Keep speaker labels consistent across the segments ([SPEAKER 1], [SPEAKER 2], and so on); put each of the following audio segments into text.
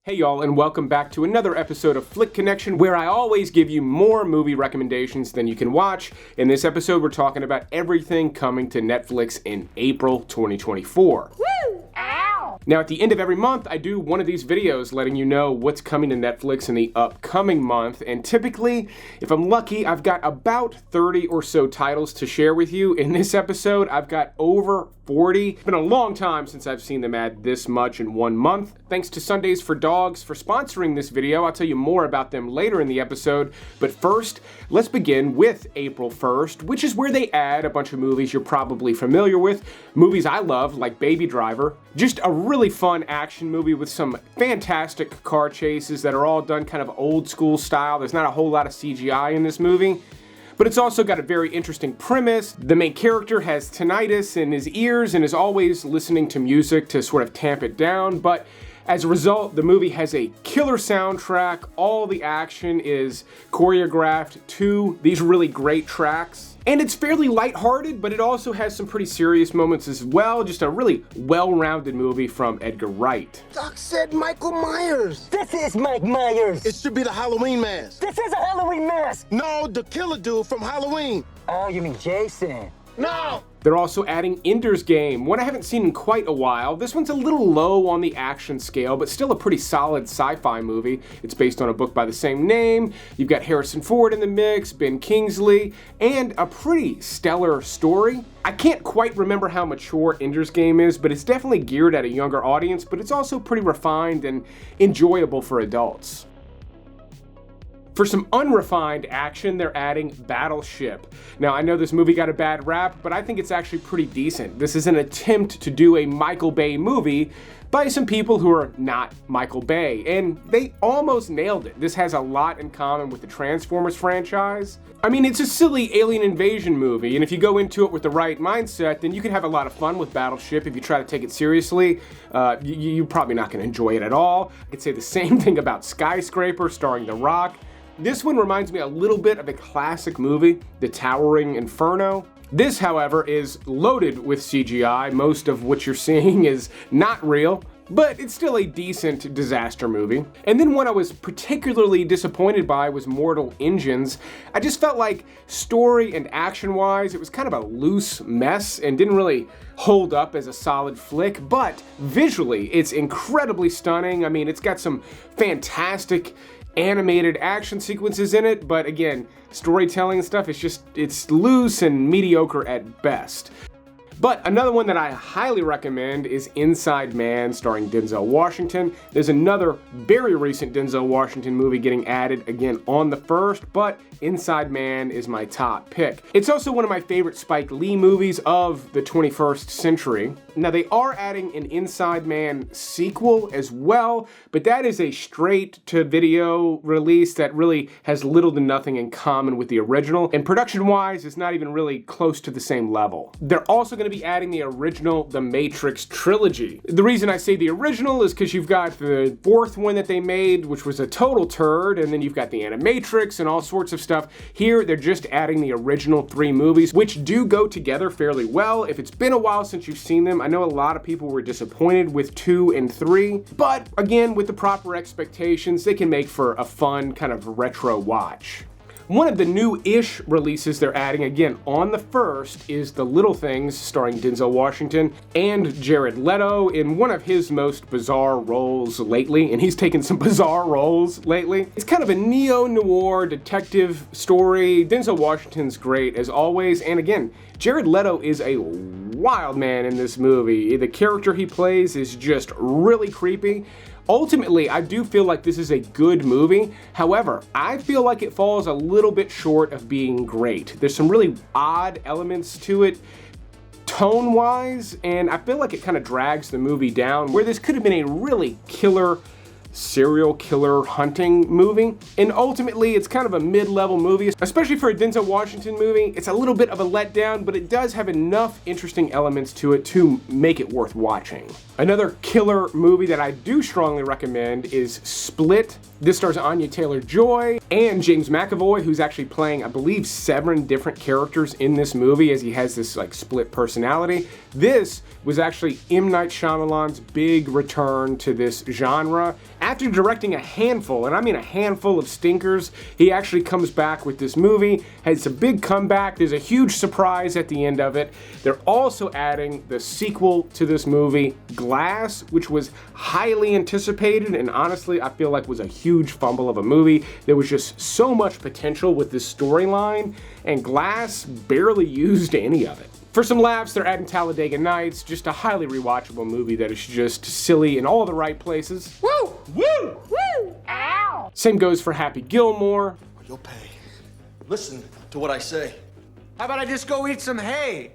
[SPEAKER 1] Hey y'all, and welcome back to another episode of Flick Connection, where I always give you more movie recommendations than you can watch. In this episode, we're talking about everything coming to Netflix in April 2024.
[SPEAKER 2] Woo! Ow!
[SPEAKER 1] Now, at the end of every month, I do one of these videos letting you know what's coming to Netflix in the upcoming month, and typically, if I'm lucky, I've got about 30 or so titles to share with you. In this episode, I've got over 40. It's been a long time since I've seen them add this much in one month. Thanks to Sundays for Dogs for sponsoring this video. I'll tell you more about them later in the episode. But first, let's begin with April 1st, which is where they add a bunch of movies you're probably familiar with. Movies I love, like Baby Driver. Just a really fun action movie with some fantastic car chases that are all done kind of old school style. There's not a whole lot of CGI in this movie. But it's also got a very interesting premise. The main character has tinnitus in his ears and is always listening to music to sort of tamp it down, but as a result, the movie has a killer soundtrack. All the action is choreographed to these really great tracks. And it's fairly lighthearted, but it also has some pretty serious moments as well. Just a really well-rounded movie from Edgar Wright.
[SPEAKER 3] Doc said Michael Myers.
[SPEAKER 2] This is Mike Myers.
[SPEAKER 3] It should be the Halloween mask.
[SPEAKER 2] This is a Halloween mask.
[SPEAKER 3] No, the killer dude from Halloween.
[SPEAKER 2] Oh, you mean Jason?
[SPEAKER 3] No!
[SPEAKER 1] They're also adding Ender's Game, one I haven't seen in quite a while. This one's a little low on the action scale, but still a pretty solid sci-fi movie. It's based on a book by the same name. You've got Harrison Ford in the mix, Ben Kingsley, and a pretty stellar story. I can't quite remember how mature Ender's Game is, but it's definitely geared at a younger audience, but it's also pretty refined and enjoyable for adults. For some unrefined action, they're adding Battleship. Now, I know this movie got a bad rap, but I think it's actually pretty decent. This is an attempt to do a Michael Bay movie by some people who are not Michael Bay, and they almost nailed it. This has a lot in common with the Transformers franchise. I mean, it's a silly alien invasion movie, and if you go into it with the right mindset, then you can have a lot of fun with Battleship. If you try to take it seriously, you're probably not going to enjoy it at all. I could say the same thing about Skyscraper, starring The Rock. This one reminds me a little bit of a classic movie, The Towering Inferno. This, however, is loaded with CGI. Most of what you're seeing is not real, but it's still a decent disaster movie. And then one I was particularly disappointed by was Mortal Engines. I just felt like story and action-wise, it was kind of a loose mess and didn't really hold up as a solid flick, but visually, it's incredibly stunning. I mean, it's got some fantastic animated action sequences in it, but again, storytelling and stuff, it's loose and mediocre at best. But another one that I highly recommend is Inside Man, starring Denzel Washington. There's another very recent Denzel Washington movie getting added again on the 1st, but Inside Man is my top pick. It's also one of my favorite Spike Lee movies of the 21st century. Now, they are adding an Inside Man sequel as well, but that is a straight-to-video release that really has little to nothing in common with the original, and production-wise, it's not even really close to the same level. They're also going to be adding the original The Matrix trilogy. The reason I say the original is because you've got the 4th one that they made, which was a total turd, and then you've got the Animatrix and all sorts of stuff. Here, they're just adding the original 3 movies, which do go together fairly well. If it's been a while since you've seen them, I know a lot of people were disappointed with 2 and 3, but again, with the proper expectations, they can make for a fun kind of retro watch. One of the new-ish releases they're adding, again, on the 1st, is The Little Things, starring Denzel Washington and Jared Leto in one of his most bizarre roles lately, and he's taken some bizarre roles lately. It's kind of a neo-noir detective story. Denzel Washington's great, as always, and again, Jared Leto is a wild man in this movie. The character he plays is just really creepy. Ultimately, I do feel like this is a good movie. However, I feel like it falls a little bit short of being great. There's some really odd elements to it, tone-wise, and I feel like it kind of drags the movie down, where this could have been a really killer serial killer hunting movie. And ultimately, it's kind of a mid-level movie, especially for a Denzel Washington movie. It's a little bit of a letdown, but it does have enough interesting elements to it to make it worth watching. Another killer movie that I do strongly recommend is Split. This stars Anya Taylor-Joy. And James McAvoy, who's actually playing, I believe, 7 different characters in this movie, as he has this like split personality. This was actually M. Night Shyamalan's big return to this genre. After directing a handful, and I mean a handful of stinkers, he actually comes back with this movie, has a big comeback. There's a huge surprise at the end of it. They're also adding the sequel to this movie, Glass, which was highly anticipated and honestly I feel like was a huge fumble of a movie. There was just so much potential with this storyline, and Glass barely used any of it. For some laughs, they're adding Talladega Nights, just a highly rewatchable movie that is just silly in all the right places. Woo! Woo!
[SPEAKER 2] Woo! Ow!
[SPEAKER 1] Same goes for Happy Gilmore.
[SPEAKER 4] You'll pay. Listen to what I say.
[SPEAKER 5] How about I just go eat some hay?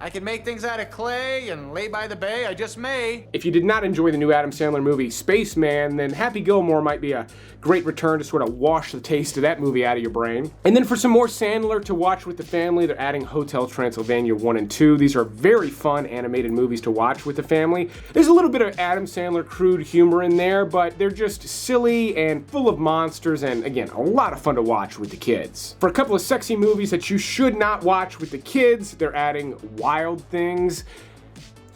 [SPEAKER 5] I can make things out of clay and lay by the bay, I just may.
[SPEAKER 1] If you did not enjoy the new Adam Sandler movie, Spaceman, then Happy Gilmore might be a great return to sort of wash the taste of that movie out of your brain. And then for some more Sandler to watch with the family, they're adding Hotel Transylvania 1 and 2. These are very fun animated movies to watch with the family. There's a little bit of Adam Sandler crude humor in there, but they're just silly and full of monsters and, again, a lot of fun to watch with the kids. For a couple of sexy movies that you should not watch with the kids, they're adding Wild Things.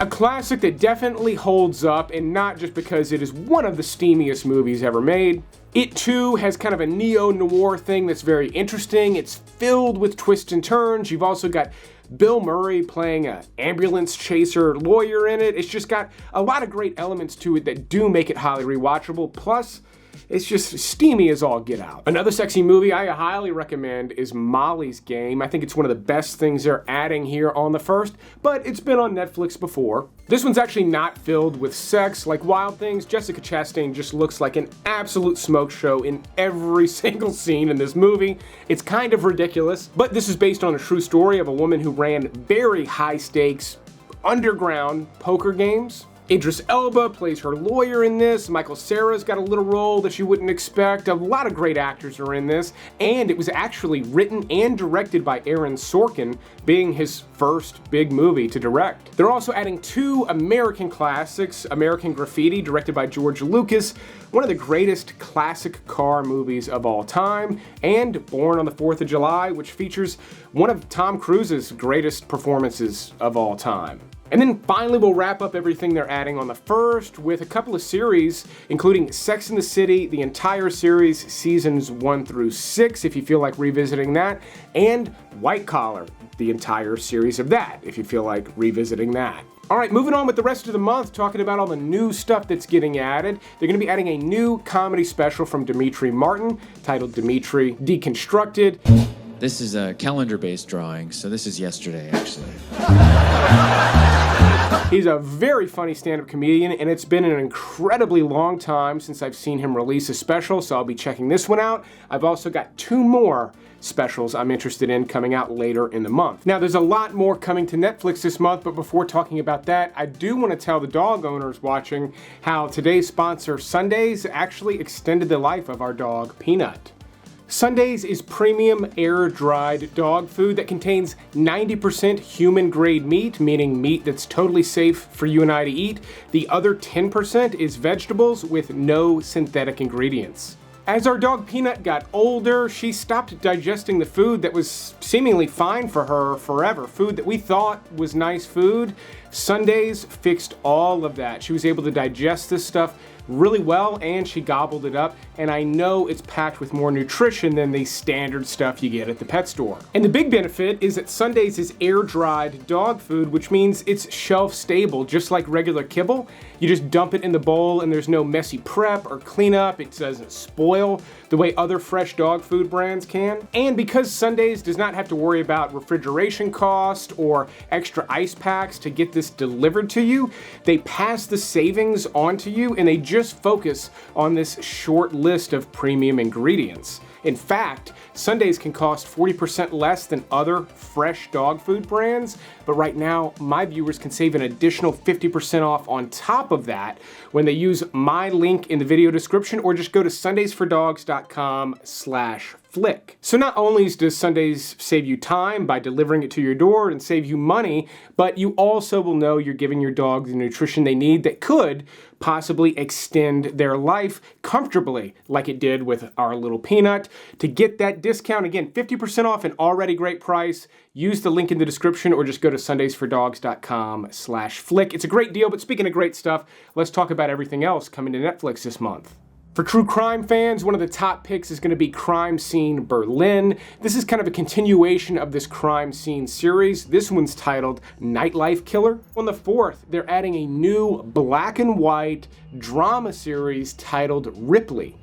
[SPEAKER 1] A classic that definitely holds up, and not just because it is one of the steamiest movies ever made. It too has kind of a neo-noir thing that's very interesting. It's filled with twists and turns. You've also got Bill Murray playing an ambulance chaser lawyer in it. It's just got a lot of great elements to it that do make it highly rewatchable. Plus, it's just steamy as all get out. Another sexy movie I highly recommend is Molly's Game. I think it's one of the best things they're adding here on the first, but it's been on Netflix before. This one's actually not filled with sex like Wild Things. Jessica Chastain just looks like an absolute smoke show in every single scene in this movie. It's kind of ridiculous, but this is based on a true story of a woman who ran very high stakes underground poker games. Idris Elba plays her lawyer in this. Michael Cera's got a little role that you wouldn't expect. A lot of great actors are in this, and it was actually written and directed by Aaron Sorkin, being his first big movie to direct. They're also adding 2 American classics, American Graffiti, directed by George Lucas, one of the greatest classic car movies of all time, and Born on the 4th of July, which features one of Tom Cruise's greatest performances of all time. And then finally, we'll wrap up everything they're adding on the first with a couple of series, including Sex and the City, the entire series, seasons 1 through 6, if you feel like revisiting that, and White Collar, the entire series of that, if you feel like revisiting that. All right, moving on with the rest of the month, talking about all the new stuff that's getting added. They're going to be adding a new comedy special from Demetri Martin titled Demetri Deconstructed.
[SPEAKER 6] This is a calendar-based drawing, so this is yesterday, actually.
[SPEAKER 1] He's a very funny stand-up comedian, and it's been an incredibly long time since I've seen him release a special, so I'll be checking this one out. I've also got 2 more specials I'm interested in coming out later in the month. Now, there's a lot more coming to Netflix this month, but before talking about that, I do want to tell the dog owners watching how today's sponsor, Sundays, actually extended the life of our dog, Peanut. Sundays is premium air-dried dog food that contains 90% human-grade meat, meaning meat that's totally safe for you and I to eat. The other 10% is vegetables with no synthetic ingredients. As our dog Peanut got older, she stopped digesting the food that was seemingly fine for her forever. Food that we thought was nice food. Sundays fixed all of that. She was able to digest this stuff really well, and she gobbled it up, and I know it's packed with more nutrition than the standard stuff you get at the pet store. And the big benefit is that Sundays is air-dried dog food, which means it's shelf-stable, just like regular kibble. You just dump it in the bowl, and there's no messy prep or cleanup. It doesn't spoil the way other fresh dog food brands can. And because Sundays does not have to worry about refrigeration cost or extra ice packs to get this delivered to you, they pass the savings on to you, and they just focus on this short list of premium ingredients. In fact, Sundays can cost 40% less than other fresh dog food brands, but right now, my viewers can save an additional 50% off on top of that when they use my link in the video description or just go to sundaysfordogs.com/flick. So not only does Sundays save you time by delivering it to your door and save you money, but you also will know you're giving your dog the nutrition they need that could possibly extend their life comfortably, like it did with our little Peanut. To get that discount, again, 50% off an already great price. Use the link in the description or just go to sundaysfordogs.com/flick. It's a great deal, but speaking of great stuff, let's talk about everything else coming to Netflix this month. For true crime fans, one of the top picks is going to be Crime Scene Berlin. This is kind of a continuation of this crime scene series. This one's titled Nightlife Killer. On the 4th, they're adding a new black and white drama series titled Ripley.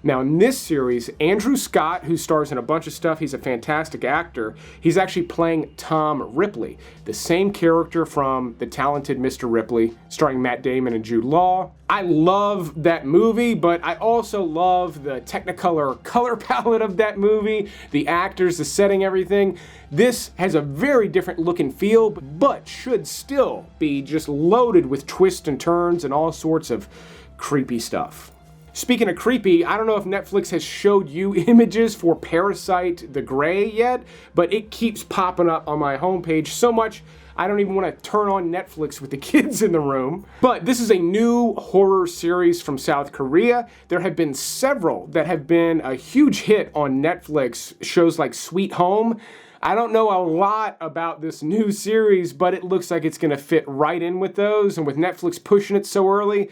[SPEAKER 1] Now, in this series, Andrew Scott, who stars in a bunch of stuff, he's a fantastic actor, he's actually playing Tom Ripley, the same character from The Talented Mr. Ripley, starring Matt Damon and Jude Law. I love that movie, but I also love the Technicolor color palette of that movie, the actors, the setting, everything. This has a very different look and feel, but should still be just loaded with twists and turns and all sorts of creepy stuff. Speaking of creepy, I don't know if Netflix has showed you images for Parasite the Grey yet, but it keeps popping up on my homepage so much I don't even want to turn on Netflix with the kids in the room. But this is a new horror series from South Korea. There have been several that have been a huge hit on Netflix, shows like Sweet Home. I don't know a lot about this new series, but it looks like it's going to fit right in with those, and with Netflix pushing it so early,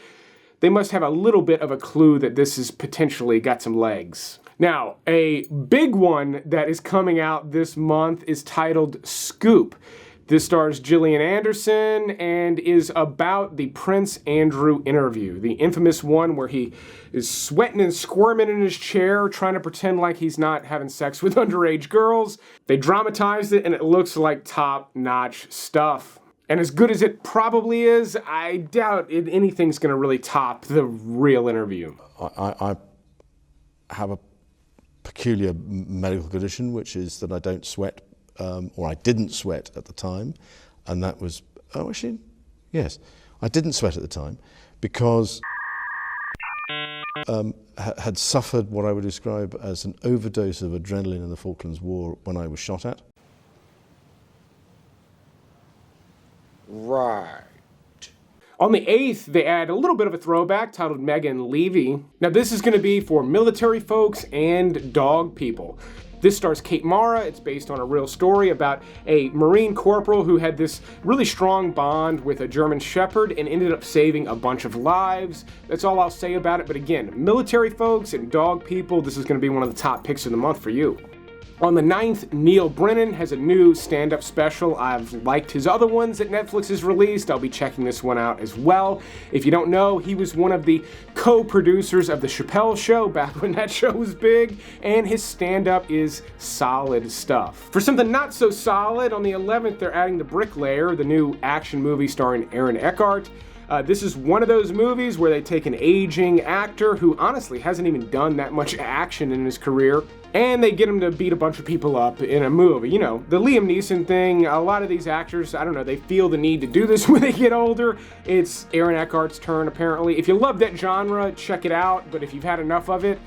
[SPEAKER 1] they must have a little bit of a clue that this has potentially got some legs. Now, a big one that is coming out this month is titled Scoop. This stars Gillian Anderson and is about the Prince Andrew interview, the infamous one where he is sweating and squirming in his chair, trying to pretend like he's not having sex with underage girls. They dramatized it and it looks like top-notch stuff. And as good as it probably is, I doubt anything's going to really top the real interview.
[SPEAKER 7] I have a peculiar medical condition, which is that I don't sweat, or I didn't sweat at the time, and that was, oh actually, yes, I didn't sweat at the time because had suffered what I would describe as an overdose of adrenaline in the Falklands War when I was shot at.
[SPEAKER 3] Right.
[SPEAKER 1] On the 8th, they add a little bit of a throwback titled Megan Levy. Now this is going to be for military folks and dog people. This stars Kate Mara. It's based on a real story about a Marine corporal who had this really strong bond with a German Shepherd and ended up saving a bunch of lives. That's all I'll say about it. But again, military folks and dog people, this is going to be one of the top picks of the month for you. On the 9th, Neil Brennan has a new stand-up special. I've liked his other ones that Netflix has released. I'll be checking this one out as well. If you don't know, he was one of the co-producers of The Chappelle Show back when that show was big, and his stand-up is solid stuff. For something not so solid, on the 11th, they're adding The Bricklayer, the new action movie starring Aaron Eckhart. This is one of those movies where they take an aging actor who honestly hasn't even done that much action in his career, and they get him to beat a bunch of people up in a movie. You know, the Liam Neeson thing, a lot of these actors, I don't know, they feel the need to do this when they get older. It's Aaron Eckhart's turn, apparently. If you love that genre, check it out, but if you've had enough of it,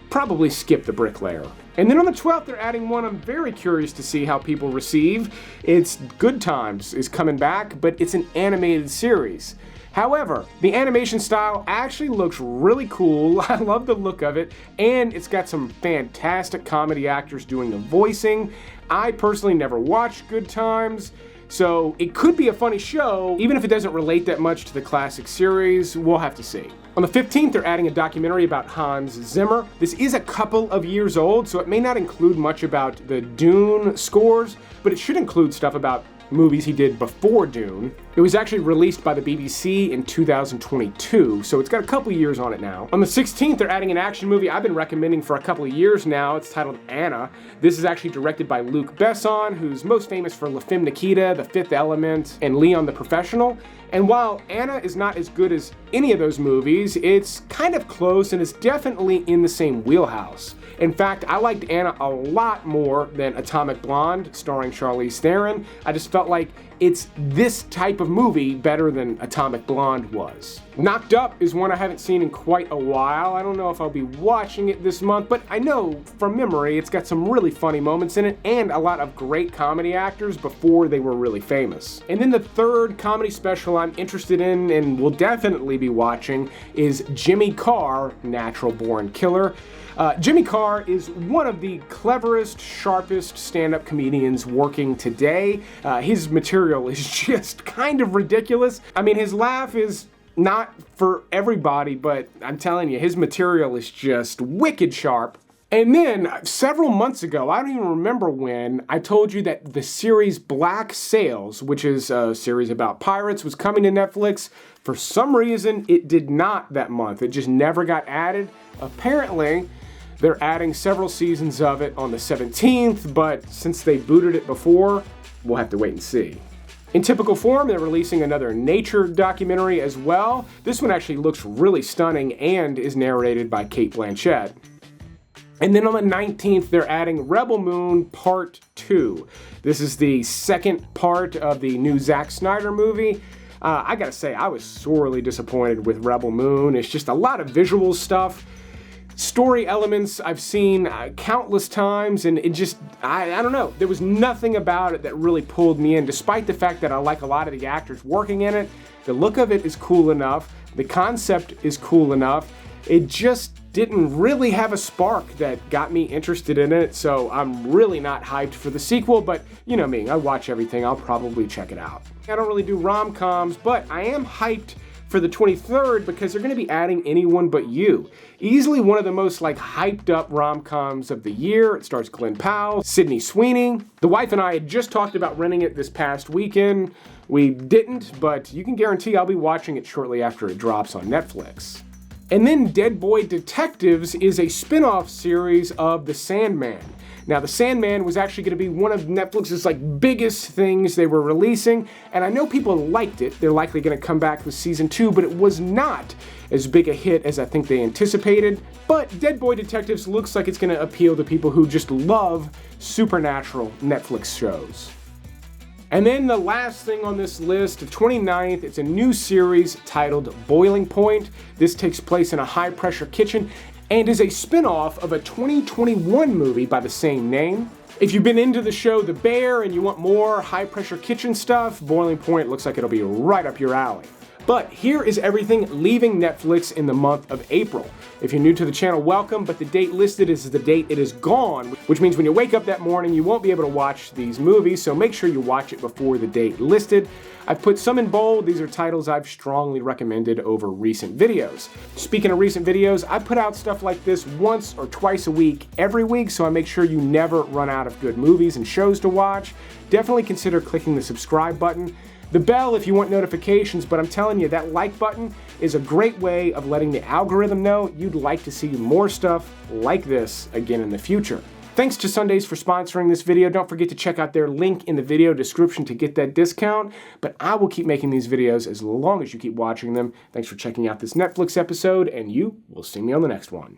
[SPEAKER 1] probably skip The Bricklayer. And then on the 12th, they're adding one I'm very curious to see how people receive. It's Good Times is coming back, but it's an animated series. However, the animation style actually looks really cool. I love the look of it, and it's got some fantastic comedy actors doing the voicing. I personally never watched Good Times, so it could be a funny show, even if it doesn't relate that much to the classic series. We'll have to see. On the 15th, they're adding a documentary about Hans Zimmer. This is a couple of years old, so it may not include much about the Dune scores, but it should include stuff about movies he did before Dune. It was actually released by the BBC in 2022, so it's got a couple years on it now. On the 16th, they're adding an action movie I've been recommending for a couple of years now. It's titled Anna. This is actually directed by Luc Besson, who's most famous for La Femme Nikita, The Fifth Element, and Leon the Professional. And while Anna is not as good as any of those movies, it's kind of close and is definitely in the same wheelhouse. In fact, I liked Anna a lot more than Atomic Blonde, starring Charlize Theron. I just felt like it's this type of movie better than Atomic Blonde was. Knocked Up is one I haven't seen in quite a while. I don't know if I'll be watching it this month, but I know from memory it's got some really funny moments in it and a lot of great comedy actors before they were really famous. And then the third comedy special I'm interested in and will definitely be watching is Jimmy Carr, Natural Born Killer. Jimmy Carr is one of the cleverest, sharpest stand-up comedians working today. His material is just kind of ridiculous. I mean, his laugh is not for everybody, but I'm telling you, his material is just wicked sharp. And then, several months ago, I don't even remember when, I told you that the series Black Sails, which is a series about pirates, was coming to Netflix. For some reason, it did not that month. It just never got added. Apparently, they're adding several seasons of it on the 17th, but since they booted it before, we'll have to wait and see. In typical form, they're releasing another nature documentary as well. This one actually looks really stunning and is narrated by Cate Blanchett. And then on the 19th, they're adding Rebel Moon Part 2. This is the second part of the new Zack Snyder movie. I gotta say, I was sorely disappointed with Rebel Moon. It's just a lot of visual stuff. Story elements I've seen countless times, and it just, I don't know, there was nothing about it that really pulled me in, despite the fact that I like a lot of the actors working in it. The look of it is cool enough, the concept is cool enough, it just didn't really have a spark that got me interested in it, so I'm really not hyped for the sequel, but you know me, I watch everything, I'll probably check it out. I don't really do rom-coms, but I am hyped for the 23rd because they're going to be adding Anyone But You. Easily one of the most hyped up rom-coms of the year. It stars Glenn Powell, Sydney Sweeney. The wife and I had just talked about renting it this past weekend. We didn't, but you can guarantee I'll be watching it shortly after it drops on Netflix. And then Dead Boy Detectives is a spin-off series of The Sandman. Now, The Sandman was actually going to be one of Netflix's biggest things they were releasing, and I know people liked it. They're likely going to come back with season 2, but it was not as big a hit as I think they anticipated. But Dead Boy Detectives looks like it's going to appeal to people who just love supernatural Netflix shows. And then the last thing on this list, the 29th, it's a new series titled Boiling Point. This takes place in a high-pressure kitchen and is a spin-off of a 2021 movie by the same name. If you've been into the show The Bear and you want more high-pressure kitchen stuff, Boiling Point looks like it'll be right up your alley. But here is everything leaving Netflix in the month of April. If you're new to the channel, welcome, but the date listed is the date it is gone, which means when you wake up that morning, you won't be able to watch these movies, so make sure you watch it before the date listed. I've put some in bold. These are titles I've strongly recommended over recent videos. Speaking of recent videos, I put out stuff like this once or twice a week, every week, so I make sure you never run out of good movies and shows to watch. Definitely consider clicking the subscribe button. The bell if you want notifications, but I'm telling you, that like button is a great way of letting the algorithm know you'd like to see more stuff like this again in the future. Thanks to Sundays for sponsoring this video. Don't forget to check out their link in the video description to get that discount, but I will keep making these videos as long as you keep watching them. Thanks for checking out this Netflix episode, and you will see me on the next one.